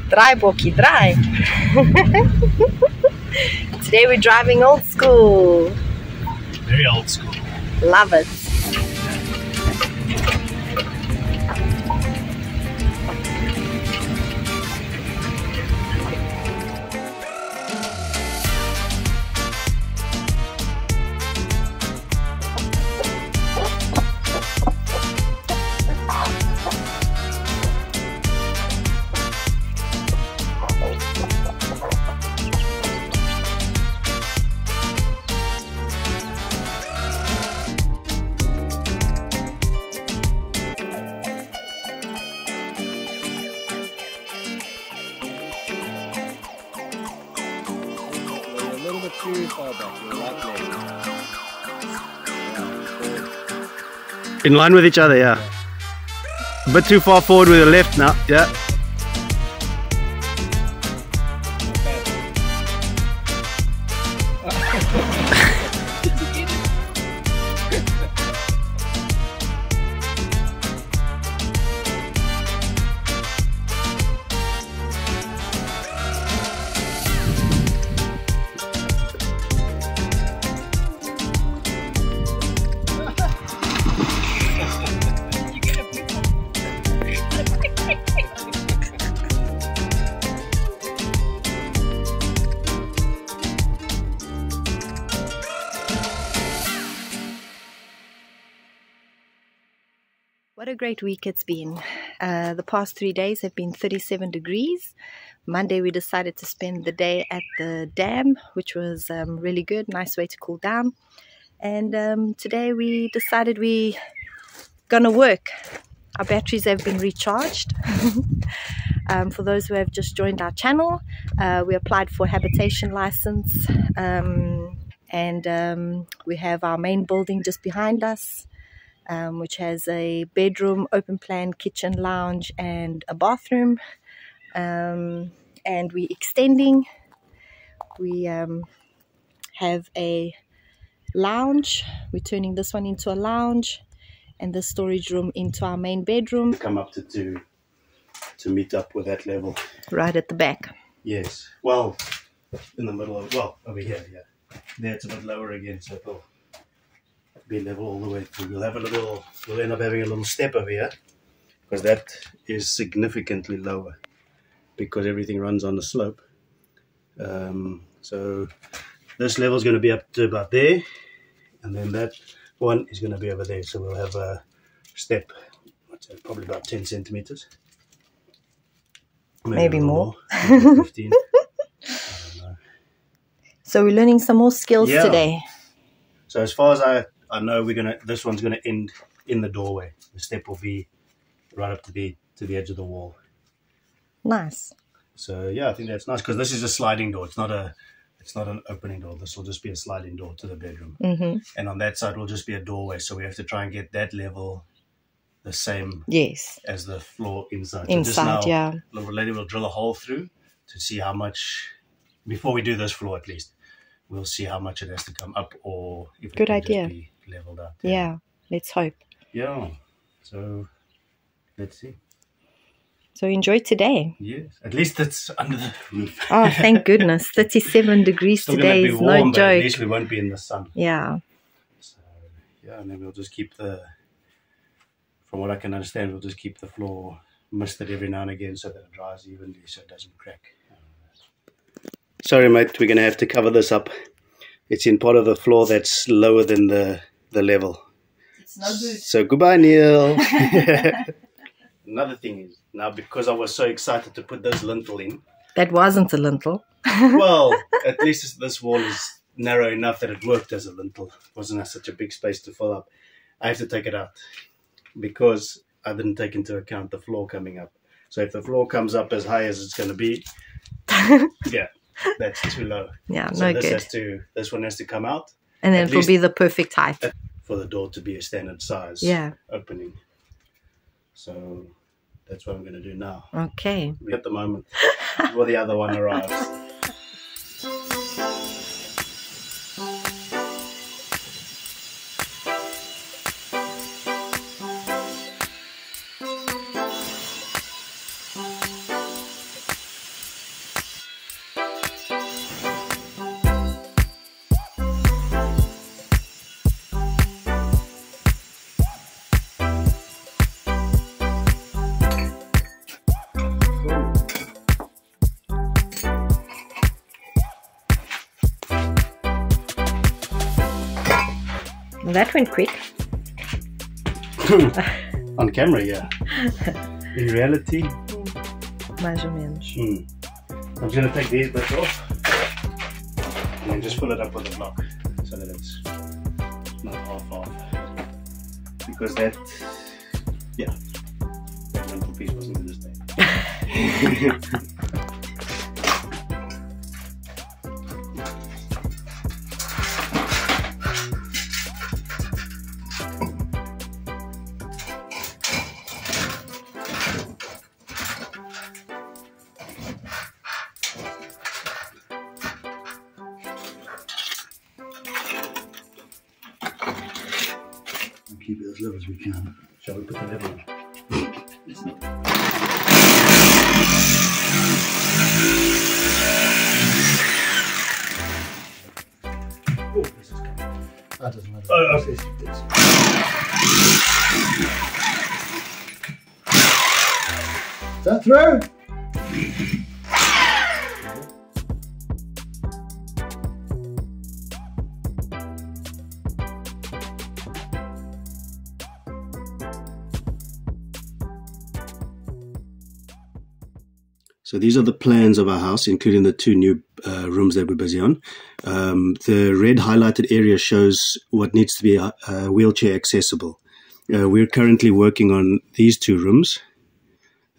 Dry, Boki, dry. Today we're driving old school. Very old school. Love it. Too far back, you're right there. In line with each other, yeah. A bit too far forward with your left now, yeah. What a great week it's been. The past 3 days have been 37 degrees. Monday we decided to spend the day at the dam, which was really good, nice way to cool down. And today we decided we're gonna work. Our batteries have been recharged. For those who have just joined our channel, we applied for a habitation license, and we have our main building just behind us. Which has a bedroom, open plan, kitchen, lounge, and a bathroom. And we're extending. We have a lounge. We're turning this one into a lounge, and the storage room into our main bedroom. Come up to meet up with that level. Right at the back. Yes. Well, in the middle of, well, over here, yeah. There it's a bit lower again, so it'll be level all the way through. We'll end up having a little step over here, because that is significantly lower because everything runs on the slope. So this level is going to be up to about there, and then that one is going to be over there. So we'll have a step, what's that, probably about 10 centimeters. Maybe more. 15. I don't know. So we're learning some more skills today. So as far as I know, this one's gonna end in the doorway. The step will be right up to the edge of the wall. Nice. So yeah, I think that's nice, because this is a sliding door. It's not an opening door. This will just be a sliding door to the bedroom. And on that side will just be a doorway. So we have to try and get that level the same as the floor inside. Inside, so yeah. The lady will drill a hole through to see how much, before we do this floor at least, we'll see how much it has to come up, or if Good it can idea. just be leveled out. Yeah, let's hope. Yeah, so let's see. So enjoy today. Yes, at least it's under the roof. Oh, thank goodness. 37 degrees Still today is warm, no but joke. at least we won't be in the sun. Yeah. So yeah, and then we'll just keep from what I can understand, we'll just keep the floor misted every now and again so that it dries evenly, so it doesn't crack. Sorry mate, we're going to have to cover this up. It's in part of the floor that's lower than the level. It's no good. So goodbye Neil. Another thing is, now because I was so excited to put this lintel in. That wasn't a lintel. Well, at least this wall is narrow enough that it worked as a lintel. It wasn't such a big space to fill up. I have to take it out because I didn't take into account the floor coming up. So if the floor comes up as high as it's going to be, yeah, that's too low. Yeah, so no good. This one has to come out. And then it will be the perfect height. For the door to be a standard size opening. So that's what I'm going to do now. Okay. At the moment, before the other one arrives. That went quick. On camera, yeah. In reality, Mais ou menos. I'm just going to take these bits off and then just fill it up with a block so that it's not half. Because that, yeah, that little piece wasn't going to stay. Keep it as low as we can. Shall we put the level on? Oh, this is coming. That doesn't matter. Oh, okay. Is that through? So these are the plans of our house, including the two new rooms that we're busy on. The red highlighted area shows what needs to be wheelchair accessible. We're currently working on these two rooms.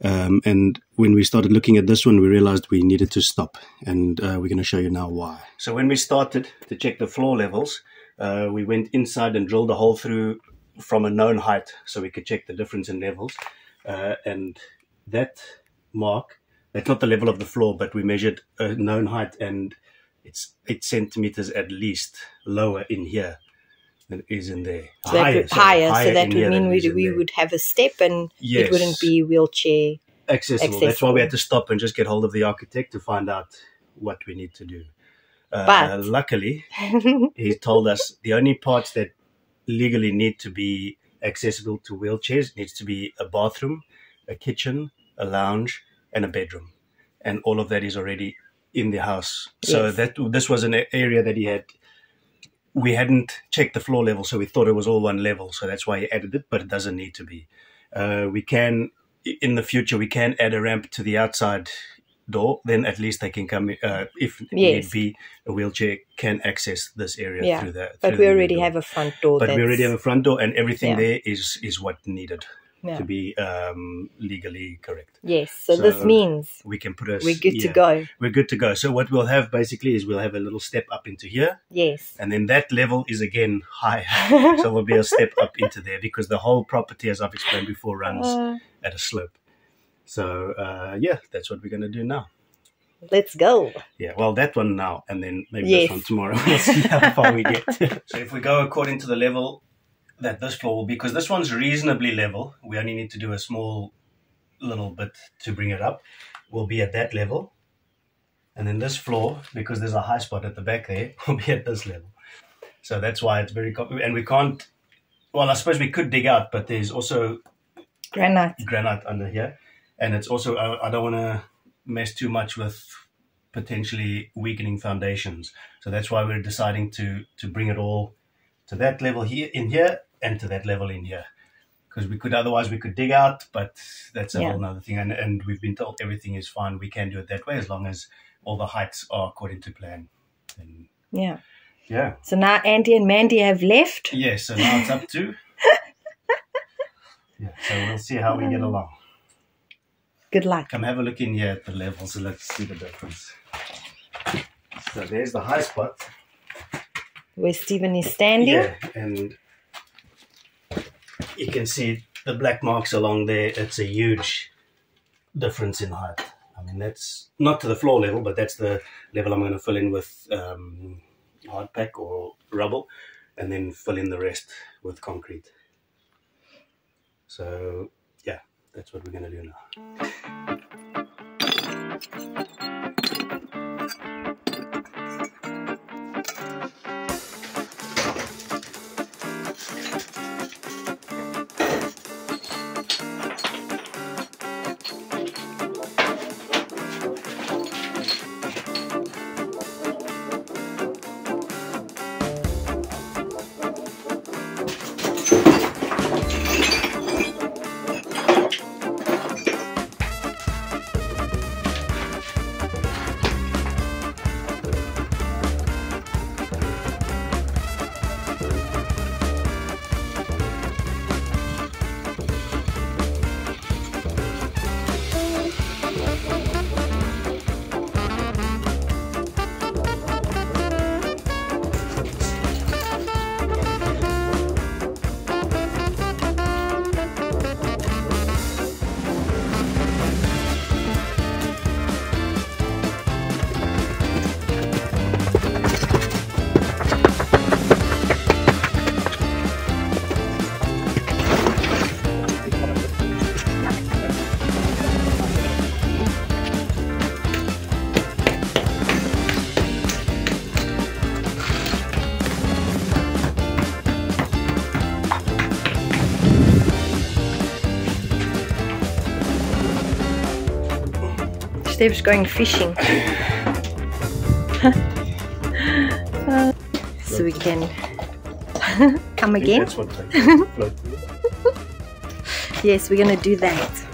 And when we started looking at this one, we realized we needed to stop. And we're going to show you now why. So when we started to check the floor levels, we went inside and drilled a hole through from a known height so we could check the difference in levels. And that mark, that's not the level of the floor, but we measured a known height and it's 8 centimeters at least lower in here than it is in there. So higher. So that would mean we would have a step and yes, it wouldn't be wheelchair accessible. That's why we had to stop and just get hold of the architect to find out what we need to do. But luckily, he told us the only parts that legally need to be accessible to wheelchairs needs to be a bathroom, a kitchen, a lounge, and a bedroom, and all of that is already in the house. So yes, this was an area that we hadn't checked the floor level, so we thought it was all one level. So that's why he added it, but it doesn't need to be. We can, in the future, we can add a ramp to the outside door. Then at least they can come, if need be, a wheelchair can access this area through the. But we already have a front door. But we already have a front door, and everything there is what needed to be legally correct. Yes, so this means we can put we're good to go. We're good to go. So what we'll have basically is we'll have a little step up into here. Yes. And then that level is again higher. So there'll be a step up into there because the whole property, as I've explained before, runs at a slope. So yeah, that's what we're going to do now. Let's go. Yeah, well, that one now, and then maybe this one tomorrow. We'll see how far we get. So if we go according to the level that this floor will be, because this one's reasonably level, we only need to do a small little bit to bring it up, will be at that level. And then this floor, because there's a high spot at the back there, will be at this level. So that's why it's very, and we can't, well, I suppose we could dig out, but there's also granite under here. And it's also, I don't want to mess too much with potentially weakening foundations. So that's why we're deciding to bring it all to that level here, in here, and to that level in here. Because otherwise we could dig out, but that's a whole nother thing. And we've been told everything is fine. We can do it that way as long as all the heights are according to plan. And yeah. So now Andy and Mandy have left. Yes, so now it's up to. So we'll see how we get along. Good luck. Come have a look in here at the levels and let's see the difference. So there's the high spot. Where Stephen is standing. Yeah, and you can see the black marks along there. It's a huge difference in height. I mean, that's not to the floor level, but that's the level I'm going to fill in with hard pack or rubble, and then fill in the rest with concrete. So, yeah, that's what we're going to do now. Steve's going fishing. So we can come again. That's what float. Yes, we're gonna do that.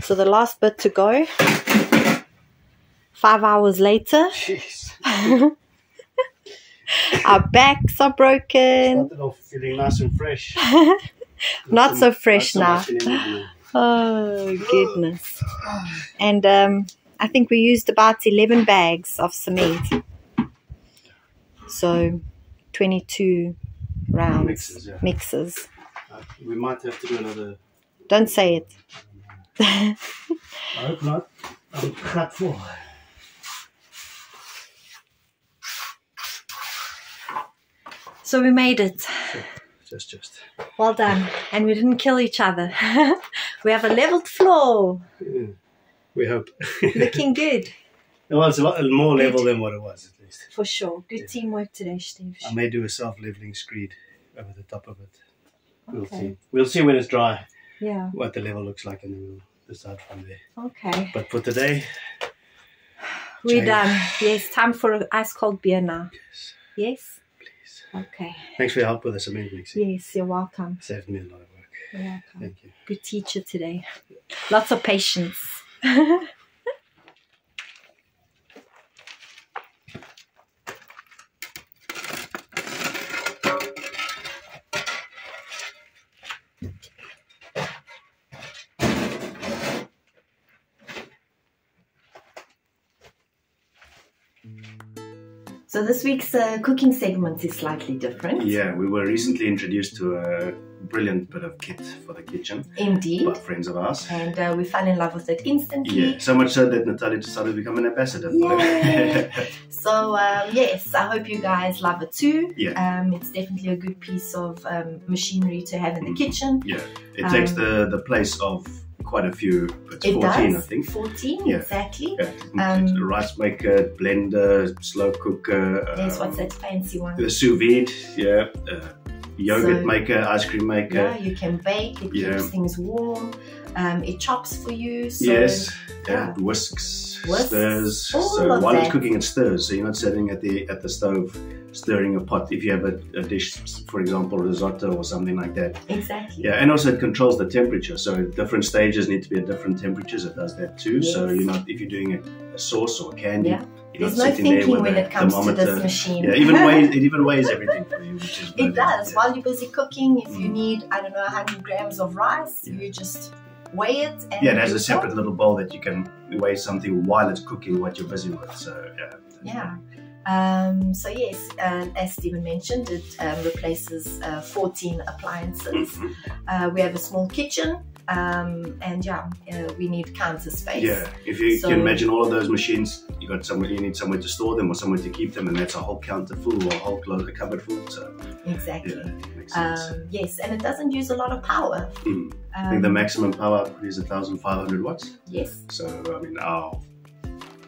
So the last bit to go. 5 hours later. Jeez. Our backs are broken. Started off feeling nice and fresh. Not so fresh now. Now. Oh goodness. And I think we used about 11 bags of cement. So 22 rounds. Mixes. We might have to do another. Don't say it. I hope not. I'm cut full. So we made it. Just. Well done. And we didn't kill each other. We have a leveled floor. Yeah, we hope. Looking good. Well, it's a lot more level than what it was, at least. For sure. Good teamwork today, Steve. I may do a self-leveling screed over the top of it. We'll see. We'll see when it's dry. Yeah. What the level looks like, and then we'll decide from there. Okay. But for today, we're done. Yes, time for an ice cold beer now. Yes. Yes? Please. Okay. Thanks for your help with the cement mixing. Yes, you're welcome. Saved me a lot of work. You're welcome. Thank you. Good teacher today. Lots of patience. So this week's cooking segment is slightly different. Yeah, we were recently introduced to a brilliant bit of kit for the kitchen. Indeed. By friends of ours. And we fell in love with it instantly. Yeah, so much so that Natalia decided to become an ambassador. Yeah. So yes, I hope you guys love it too. Yeah. It's definitely a good piece of machinery to have in the kitchen. Yeah, it takes the place of quite a few. It's it 14, does. I think. 14, Yeah. exactly. Yeah. Rice maker, blender, slow cooker. Yes, what's that fancy one? The sous vide, yeah. Yogurt maker, ice cream maker. Yeah, you can bake. It keeps things warm. It chops for you. So, yes. Whisks, stirs. So while it's cooking, it stirs. So you're not sitting at the stove stirring a pot. If you have a dish, for example, risotto or something like that. Exactly. Yeah, and also it controls the temperature. So different stages need to be at different temperatures. It does that too. Yes. So you're not, if you're doing a sauce or a candy. Yeah. There's no thinking when it comes to this machine. Yeah, it even weighs everything for you, which is it does. Yeah. While you're busy cooking, if you need, I don't know, 100 grams of rice, you just weigh it. And it has a separate little bowl that you can weigh something while it's cooking what you're busy with. So yeah. So yes, as Stephen mentioned, it replaces 14 appliances. We have a small kitchen. We need counter space. Yeah, if you can imagine all of those machines, you need somewhere to store them or somewhere to keep them, and that's a whole counter full or a whole cupboard full. So exactly. Yeah, makes sense. Yes, and it doesn't use a lot of power. I think the maximum power output is 1,500 watts. Yes. So I mean, our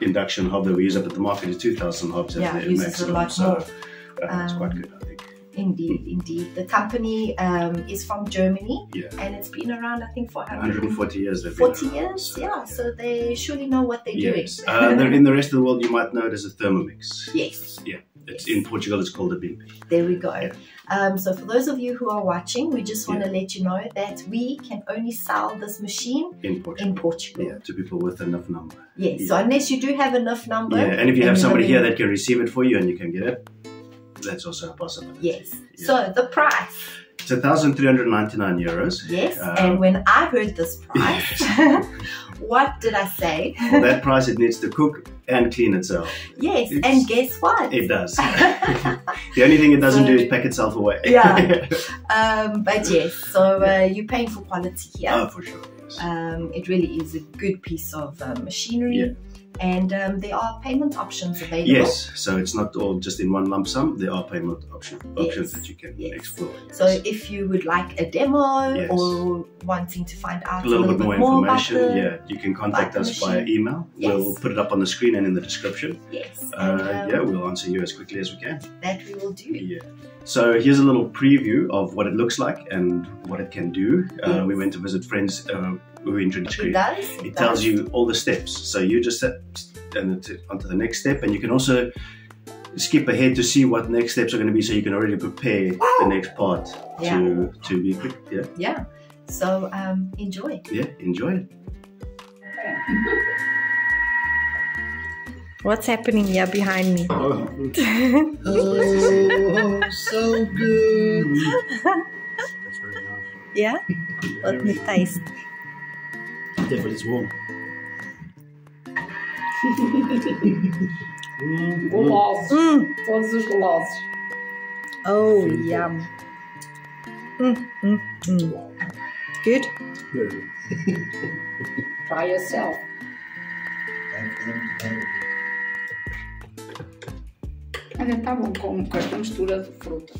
induction hob that we use up at the market is 2,000 hobs. Yeah, it uses a lot more. It's quite good, I think. Indeed. The company is from Germany, and it's been around, I think, for 140 years. 40 years, so they surely know what they're doing. In the rest of the world, you might know it as a Thermomix. Yes. Yeah. It's in Portugal, it's called a Bimby. There we go. So for those of you who are watching, we just want to let you know that we can only sell this machine in Portugal. Yeah, to people with enough number. Yes. So unless you do have enough number. Yeah, and if you have somebody here that can receive it for you and you can get it, that's also a possibility. Yes. Yeah. So the price. It's 1,399 euros. Yes. And when I heard this price, what did I say? For that price, it needs to cook and clean itself. Yes. And guess what? It does. The only thing it doesn't do is pack itself away. Yeah. But yes. So you're paying for quality here. Oh, for sure. Yes. It really is a good piece of machinery. Yeah. And there are payment options available. Yes, so it's not all just in one lump sum. There are payment options that you can explore. Yes. So if you would like a demo or wanting to find out a little bit more information, about you can contact us via email. Yes. We'll put it up on the screen and in the description. Yes. We'll answer you as quickly as we can. That we will do. Yeah. So here's a little preview of what it looks like and what it can do. Yes. We went to visit friends who introduced it. It tells you all the steps. So you just set onto the next step, and you can also skip ahead to see what next steps are going to be, so you can already prepare the next part to be quick. Yeah. Yeah. So enjoy. Yeah, enjoy it. What's happening here behind me? Oh, so good. That's very nice. Yeah? Let me taste. Definitely it's warm. Todos os golosos. Oh, yum. Good? Try yourself. Ainda está bom com esta mistura de fruta.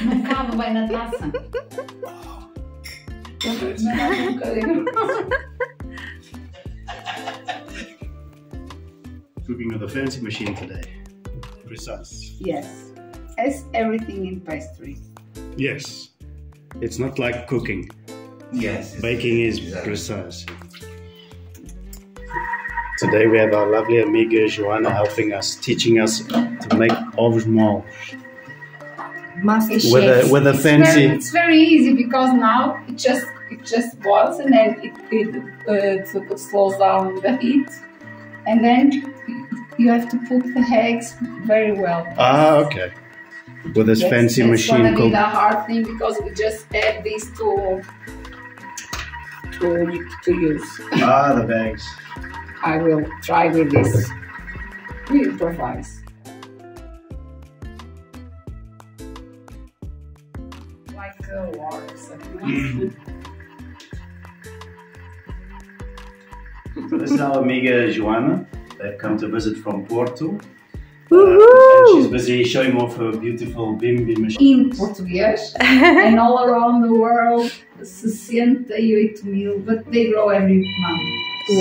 Não cabe bem na taça. Cooking with a fancy machine today. Precise. Yes. As everything in pastry. Yes. It's not like cooking. Yes. Baking is precise. Today we have our lovely amiga Joana helping us, teaching us to make ovos moles. With a fancy. It's very easy because now it just boils and then it slows down the heat, and then you have to put the eggs very well. Ah, okay. With this fancy machine. It's gonna be the hard thing because we just add these to use. Ah, the bags. I will try with this. We improvise. Like water. So this is our amiga Joana. They've come to visit from Porto. And she's busy showing off her beautiful Bimby machine. In português. And all around the world, 68,000, but they grow every month.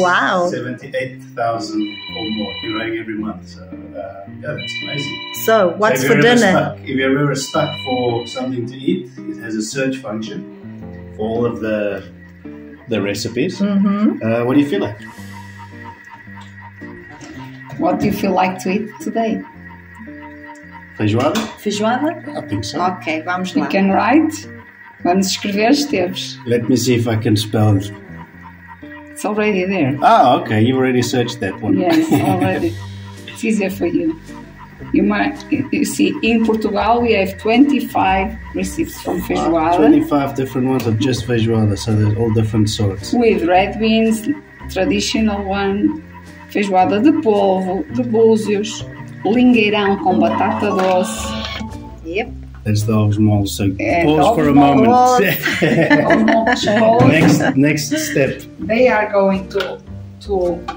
Wow. 78,000 or more growing every month. So, yeah, that's amazing. So, what's for dinner? If you're ever stuck for something to eat, it has a search function for all of the recipes. What do you feel like? What do you feel like to eat today? Feijoada? Feijoada? I think so. Ok, vamos lá. You can write. Vamos escrever, Esteves. Let me see if I can spell it. It's already there. Ah, okay. You've already searched that one. Yes, already. It's easier for you. You see, in Portugal we have 25 recipes from feijoada. 25 different ones of just feijoada, so there's all different sorts. With red beans, traditional one, feijoada de polvo, de búzios, lingueirão com batata doce. Yep. That's the ovos moles, so pause for a moment. Next step. They are going to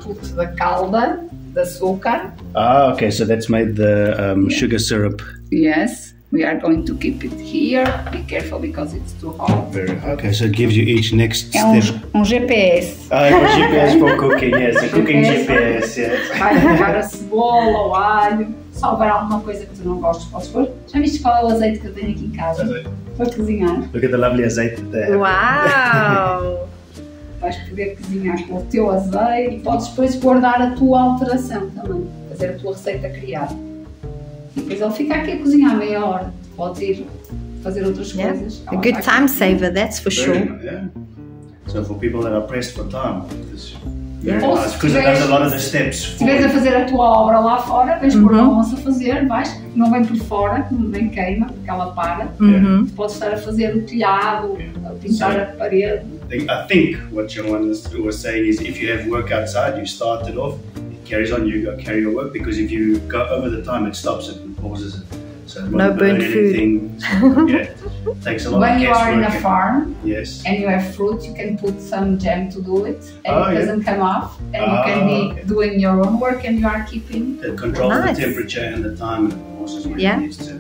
put the calda, the açúcar. Ah, okay, so that's made the sugar syrup. Yes, we are going to keep it here. Be careful because it's too hot. Very okay, so it gives you each next É step. GPS. Ah, GPS for cooking, yes, a cooking GPS, yes. Vai pegar a cebola, o alho. Se houver alguma coisa que tu não gostes, podes pôr. Já viste qual é o azeite que eu tenho aqui em casa? Para cozinhar. Look at the lovely azeite there. Wow! Vais poder cozinhar com o teu azeite e podes depois guardar a tua alteração também. Fazer a tua receita criada. E depois ele fica aqui a cozinhar meia hora. Podes ir fazer outras coisas. A good time saver, that's for sure. Yeah. So for people that are pressed for time, this Ou because it does a lot of the steps. Se estiveres a fazer a tua obra lá fora, vens pôr o almoço a fazer, vais, não vem por fora, nem queima, porque ela para. Podes estar a fazer o telhado, a pintar a parede. I think what Joanne was saying is if you have work outside, you start it off, it carries on, you go carry your work, because if you go over the time, it stops it and pauses it. So no burnt food. So, yeah, it takes a lot when of you are in a farm yes. and you have fruit, you can put some jam to do it, and it doesn't come off, and you can be doing your own work, and you are keeping. It controls the temperature and the time, and it pauses when it needs to.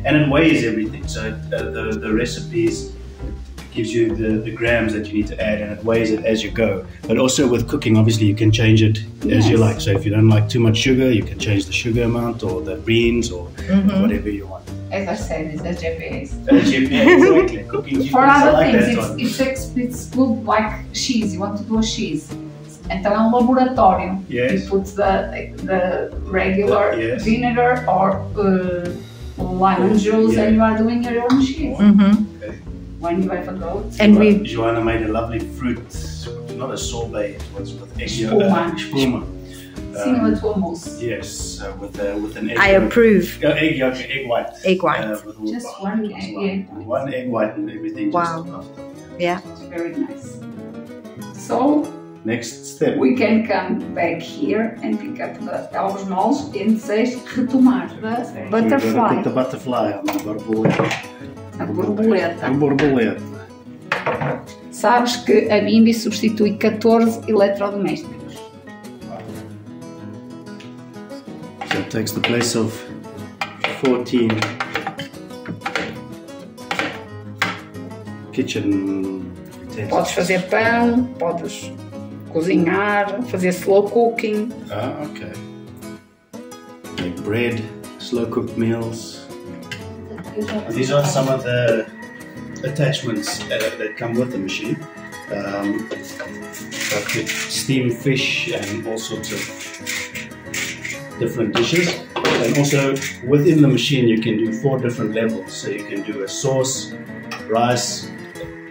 And it weighs everything. So the recipes gives you the grams that you need to add, and it weighs it as you go. But also with cooking, obviously you can change it as you like. So if you don't like too much sugar, you can change the sugar amount or the beans or whatever you want. As I said, it's a GPS. Exactly. Cooking GPS. For other things, it's good like cheese. You want to do a cheese. Então é laboratório. Yes. You put the regular vinegar or lemon juice, and you are doing your own cheese. When you have a goat. And Joanna made a lovely fruit, not a sorbet, it was with egg Spuma. Sim, a tua mousse. Yes, with an egg. I approve. Egg yolk, egg white. Egg white. Just one egg white. One egg white and everything. Wow. Just it's very nice. So next step. We can come back here and pick up the ovos moles and desejo retomar the butterfly. Put the butterfly on the borboleta. A borboleta. A borboleta. Sabes que a Bimby substitui 14 eletrodomésticos. So it takes the place of 14 kitchen utensils. Podes fazer pão, podes cozinhar, fazer slow cooking. Ah, okay. Make bread, slow cooked meals. These are some of the attachments that come with the machine. You could steam fish and all sorts of different dishes. And also within the machine you can do 4 different levels. So you can do a sauce, rice,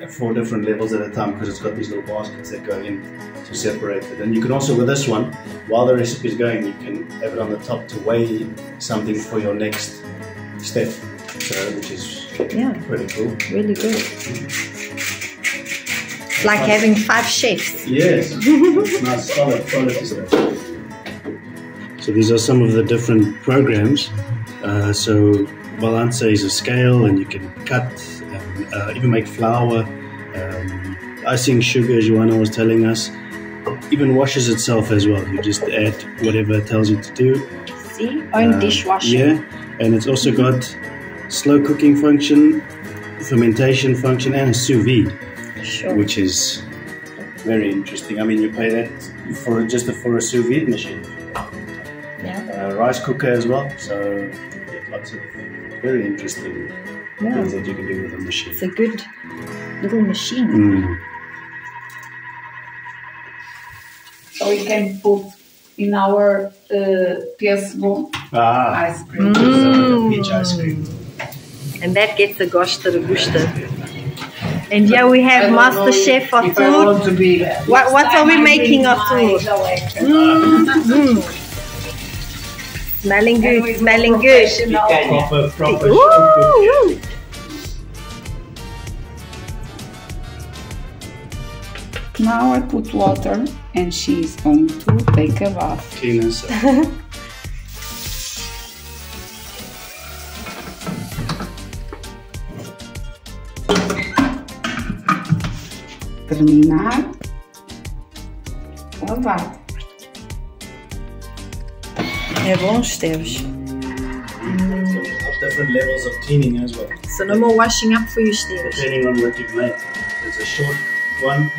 at 4 different levels at a time, because it's got these little baskets that go in to separate it. And you can also, with this one, while the recipe is going, you can have it on the top to weigh something for your next step. So, which is pretty cool. Really good. It's like having 5 chefs. Yes. Nice, solid quality stuff. So these are some of the different programs. So Balance is a scale, and you can cut, and, even make flour, icing sugar, Joanna was telling us. Even washes itself as well. You just add whatever it tells you to do. See, own dishwasher. Yeah, and it's also got slow cooking function, fermentation function, and a sous vide, Sure. which is very interesting. I mean, you pay that for a sous vide machine. Yeah. Rice cooker as well, so you get lots of very interesting things that you can do with a machine. It's a good little machine. So we can put in our pêssego ice cream. Peach ice cream. And that gets the gosh to the gusta. And yeah, we have Master Chef If I want Arthur. to be What are we making, Arthur? Smelling good, smelling good. Proper. Woo! Now I put water and she's going to take a bath. Clean herself. Terminar. Lavar. É bom, Esteves. Different levels of cleaning as well, So no more washing up for you, Esteves. depending on what you've made. There's a short one,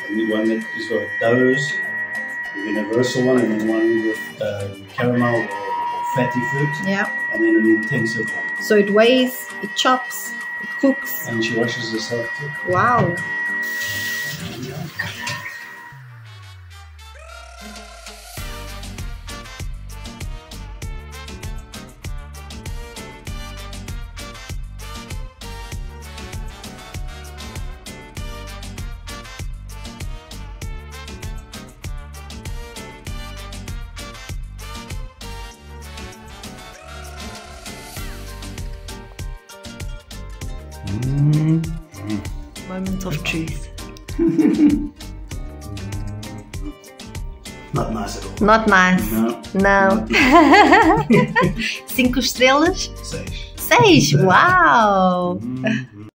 and the one that is got doughs, the universal one, and then one with caramel or fatty fruit, Yeah. and then an intensive one. So it weighs, it chops, it cooks. And she washes herself too. Wow. Moment of truth. Not nice at all. Not nice. No. Não. 5 estrelas? 6. 6. Uau!